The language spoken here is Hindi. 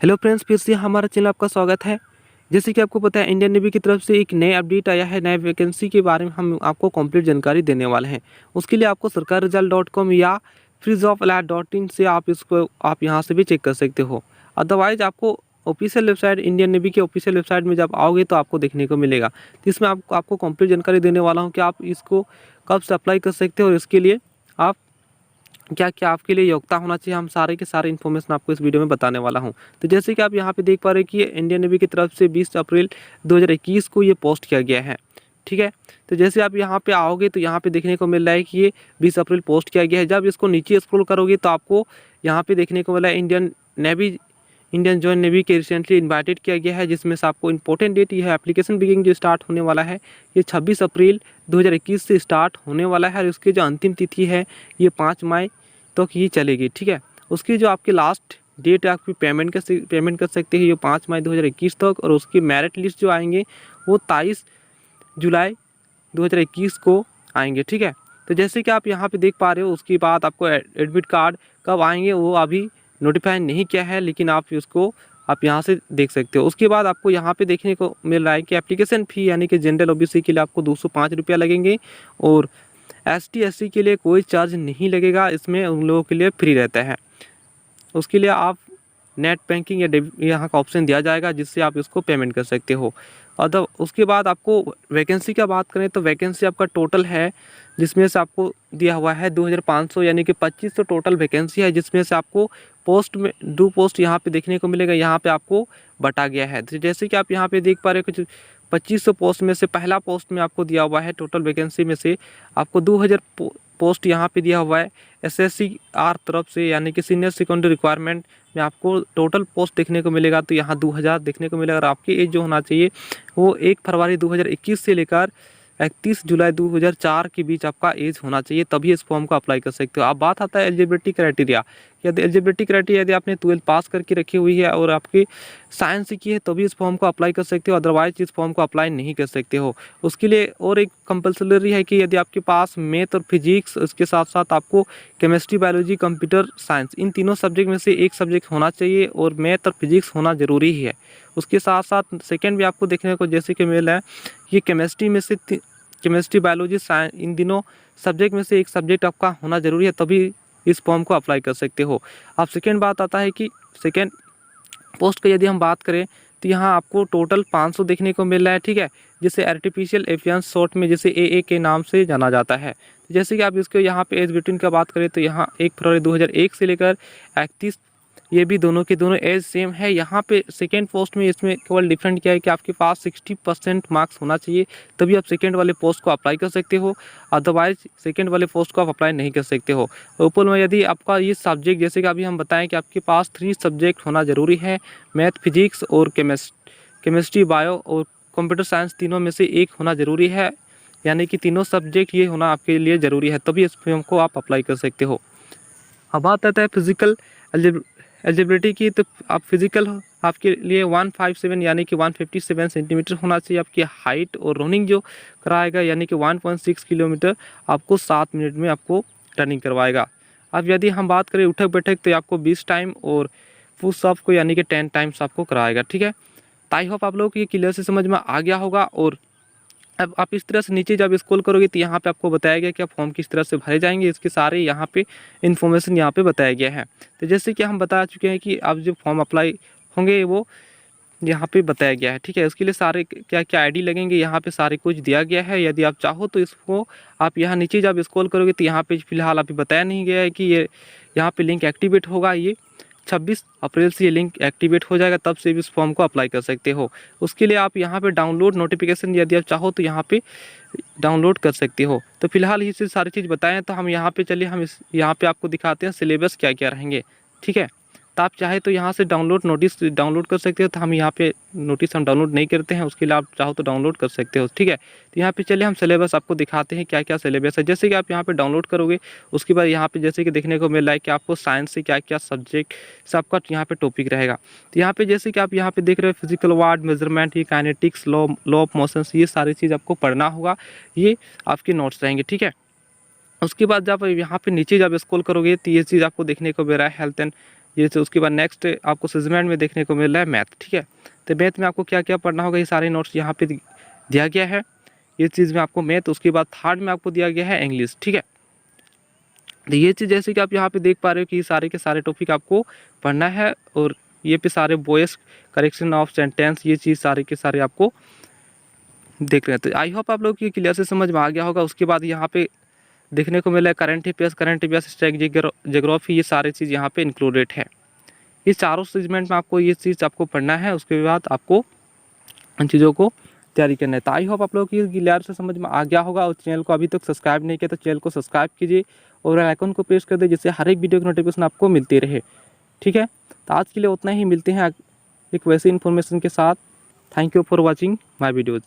हेलो फ्रेंड्स, फिर से हमारा चैनल आपका स्वागत है। जैसे कि आपको पता है, इंडियन नेवी की तरफ से एक नए अपडेट आया है। नए वैकेंसी के बारे में हम आपको कंप्लीट जानकारी देने वाले हैं। उसके लिए आपको sarkarresult.com या freejobalert.in से आप यहाँ से भी चेक कर सकते हो। अदरवाइज आपको ऑफिशियल वेबसाइट, इंडियन नेवी की ऑफिशियल वेबसाइट में जब आओगे तो आपको देखने को मिलेगा। तो इसमें आपको कंप्लीट जानकारी देने वाला हूँ कि आप इसको कब से अप्लाई कर सकते हो और इसके लिए आप क्या क्या आपके लिए योग्यता होना चाहिए, हम सारे के सारे इन्फॉर्मेशन आपको इस वीडियो में बताने वाला हूं। तो जैसे कि आप यहां पे देख पा रहे हैं कि इंडियन नेवी की तरफ से 20 अप्रैल 2021 को ये पोस्ट किया गया है। ठीक है, तो जैसे आप यहां पे आओगे तो यहां पे देखने को मिल रहा है कि ये 20 अप्रैल पोस्ट किया गया है। जब इसको नीचे स्क्रॉल करोगे तो आपको यहाँ पे देखने को मिला है इंडियन जॉइंट नेवी के रिसेंटली इन्वाइटेड किया गया है, जिसमें से आपको इंपॉर्टेंट डेट ये है। एप्लीकेशन बिगिनिंग जो स्टार्ट होने वाला है ये 26 अप्रैल 2021 से स्टार्ट होने वाला है और इसकी जो अंतिम तिथि है ये 5 मई तक ही चलेगी। ठीक है, उसकी जो आपकी लास्ट डेट है, आपकी पेमेंट कर सकते हैं ये 5 मई 2021 तक। और उसकी मेरिट लिस्ट जो आएंगे वो 23 जुलाई 2021 को आएंगे। ठीक है, तो जैसे कि आप यहाँ पे देख पा रहे हो, उसके बाद आपको एडमिट कार्ड कब आएंगे वो अभी नोटिफाई नहीं किया है, लेकिन आप उसको आप यहाँ से देख सकते हो। उसके बाद आपको यहाँ पे देखने को मिल रहा है कि एप्लीकेशन फ़ी यानी कि जनरल ओबीसी के लिए आपको 205 रुपया लगेंगे और ST SC के लिए कोई चार्ज नहीं लगेगा। इसमें उन लोगों के लिए फ्री रहता है। उसके लिए आप नेट बैंकिंग या यहाँ का ऑप्शन दिया जाएगा जिससे आप इसको पेमेंट कर सकते हो। और उसके बाद आपको वैकेंसी का बात करें तो वैकेंसी आपका टोटल है, जिसमें से आपको दिया हुआ है 2500 यानी कि 2500 टोटल वैकेंसी है, जिसमें से आपको पोस्ट में 2 पोस्ट यहाँ पे देखने को मिलेगा। यहाँ पे आपको बटा गया है। तो जैसे कि आप यहाँ पे देख पा रहे हो, कुछ 2500 पोस्ट में से पहला पोस्ट में आपको दिया हुआ है टोटल वैकेंसी में से आपको 2000 पोस्ट यहाँ पे दिया हुआ है SSCR तरफ से, यानी कि सीनियर सेकेंडरी रिक्वायरमेंट में आपको टोटल पोस्ट देखने को मिलेगा। तो यहाँ 2000 देखने को मिलेगा और आपकी एज जो होना चाहिए वो 1 फरवरी 2021 से लेकर 31 जुलाई 2004 के बीच आपका एज होना चाहिए, तभी इस फॉर्म को अप्लाई कर सकते हो। अब बात आता है एलिजिबिलिटी क्राइटेरिया। यदि एलिजिबिलिटी क्राइटेरिया यदि आपने 12th पास करके रखी हुई है और आपकी साइंस की है तभी इस फॉर्म को अप्लाई कर सकते हो, अदरवाइज इस फॉर्म को अप्लाई नहीं कर सकते हो। उसके लिए और एक कंपल्सरी है कि यदि आपके पास मैथ और फिजिक्स, उसके साथ साथ आपको केमिस्ट्री, बायोलॉजी, कंप्यूटर साइंस, इन तीनों सब्जेक्ट में से एक सब्जेक्ट होना चाहिए और मैथ और फिजिक्स होना ज़रूरी ही है। उसके साथ साथ सेकेंड भी आपको देखने को जैसे कि मिल है, ये केमिस्ट्री में से केमिस्ट्री, बायोलॉजी, साइंस, इन दिनों सब्जेक्ट में से एक सब्जेक्ट आपका होना ज़रूरी है, तभी इस फॉर्म को अप्लाई कर सकते हो। अब सेकेंड बात आता है कि सेकेंड पोस्ट की यदि हम बात करें तो यहाँ आपको टोटल 500 देखने को मिल रहा है। ठीक है, जिसे आर्टिफिशियल एफिशिएंसी शॉर्ट में जिसे AA के नाम से जाना जाता है। जैसे कि आप इसके यहाँ पे एज बिटवीन का बात करें तो यहाँ 1 फरवरी 2001 से लेकर 31, ये भी दोनों के दोनों एज सेम है। यहाँ पे सेकेंड पोस्ट में इसमें केवल डिफरेंट क्या है कि आपके पास 60% मार्क्स होना चाहिए, तभी आप सेकेंड वाले पोस्ट को अप्लाई कर सकते हो, अदरवाइज सेकेंड वाले पोस्ट को आप अप्लाई नहीं कर सकते हो। ऊपर में यदि आपका ये सब्जेक्ट, जैसे कि अभी हम बताएं कि आपके पास 3 सब्जेक्ट होना ज़रूरी है, मैथ, फिजिक्स और केमिस्ट्री, बायो और कंप्यूटर साइंस, तीनों में से एक होना ज़रूरी है, यानी कि तीनों सब्जेक्ट ये होना आपके लिए ज़रूरी है, तभी इस फॉर्म को आप अप्लाई कर सकते हो। अब बात आता है फिजिकल एलिजिबिलिटी की, तो आप फिजिकल आपके लिए 157 यानी कि 157 सेंटीमीटर होना चाहिए आपकी हाइट, और रनिंग जो कराएगा यानी कि 1.6 किलोमीटर आपको 7 मिनट में आपको रनिंग करवाएगा। अब यदि हम बात करें उठक बैठक तो आपको 20 टाइम और पुशअप को यानी कि 10 टाइम्स आपको कराएगा। ठीक है, तो आई होप आप लोगों को ये क्लियर से समझ में आ गया होगा। और अब आप इस तरह से नीचे जब स्क्रॉल करोगे तो यहाँ पे आपको बताया गया कि आप फॉर्म किस तरह से भरे जाएंगे, इसके सारे यहाँ पे इन्फॉर्मेशन यहाँ पे बताया गया है। तो जैसे कि हम बता चुके हैं कि आप जो फॉर्म अप्लाई होंगे वो यहाँ पे बताया गया है। ठीक है, उसके लिए सारे क्या क्या ID लगेंगे यहाँ पे सारे कुछ दिया गया है। यदि आप चाहो तो इसको आप यहाँ नीचे जब स्क्रॉल करोगे तो यहाँ पे फिलहाल अभी बताया नहीं गया है कि ये यहाँ पे लिंक एक्टिवेट होगा। ये 26 अप्रैल से ये लिंक एक्टिवेट हो जाएगा, तब से भी इस फॉर्म को अप्लाई कर सकते हो। उसके लिए आप यहाँ पे डाउनलोड नोटिफिकेशन यदि आप चाहो तो यहाँ पे डाउनलोड कर सकते हो। तो फिलहाल ये सारी चीज़ बताएं, तो हम यहाँ पे चलिए हम इस यहाँ पे आपको दिखाते हैं सिलेबस क्या क्या रहेंगे। ठीक है, तो आप चाहे तो यहाँ से नोटिस डाउनलोड कर सकते हो। तो हम यहाँ पे नोटिस हम डाउनलोड नहीं करते हैं, उसके लिए आप चाहो तो डाउनलोड कर सकते हो। ठीक है, तो यहाँ पे चलिए हम सिलेबस आपको दिखाते हैं क्या क्या सिलेबस है। जैसे कि आप यहाँ पे डाउनलोड करोगे उसके बाद यहाँ पे जैसे कि देखने को मिल रहा है कि आपको साइंस से क्या क्या सब्जेक्ट सबका यहाँ पे टॉपिक रहेगा। तो यहाँ पे जैसे कि आप यहाँ पे देख रहे हो फिजिकल वार्ड, मेजरमेंट, ये काइनेटिक्स, लॉ ऑफ मोशंस, ये सारी चीज़ आपको पढ़ना होगा, ये आपके नोट्स रहेंगे। ठीक है, उसके बाद जब यहाँ पे नीचे जब स्क्रॉल करोगे तो ये चीज़ आपको देखने को मिल रहा है हेल्थ एंड ये तो उसके बाद नेक्स्ट आपको सेगमेंट में देखने को मिल रहा है मैथ। ठीक है, तो मैथ में आपको क्या क्या पढ़ना होगा, ये सारे नोट्स यहाँ पे दिया गया है। ये चीज़ में आपको मैथ, उसके बाद थर्ड में आपको दिया गया है इंग्लिश। ठीक है, तो ये चीज़ जैसे कि आप यहाँ पे देख पा रहे हो कि सारे के सारे टॉपिक आपको पढ़ना है, और ये पे सारे वॉइस करेक्शन ऑफ सेंटेंस, ये चीज़ सारे के सारे आपको देख रहे हैं। तो आई होप आप लोग की क्लियर से समझ में आ गया होगा। उसके बाद यहाँ पे देखने को मिला है करंट अफेयर्स, स्टैटिक ज्योग्राफी, ये सारी चीज़ यहाँ पे इंक्लूडेड है। ये चारों सेगमेंट में आपको ये चीज़ आपको पढ़ना है, उसके बाद आपको इन चीज़ों को तैयारी करना है। तो आई होप आप लोग की क्लियर से समझ में आ गया होगा। और चैनल को अभी तक सब्सक्राइब नहीं किया तो चैनल को सब्सक्राइब कीजिए और आइकन को प्रेस कर दे, जिससे हर एक वीडियो की नोटिफिकेशन आपको मिलती रहे। ठीक है, तो आज के लिए उतना ही, मिलते हैं एक वैसी इन्फॉर्मेशन के साथ। Thank you for watching my videos.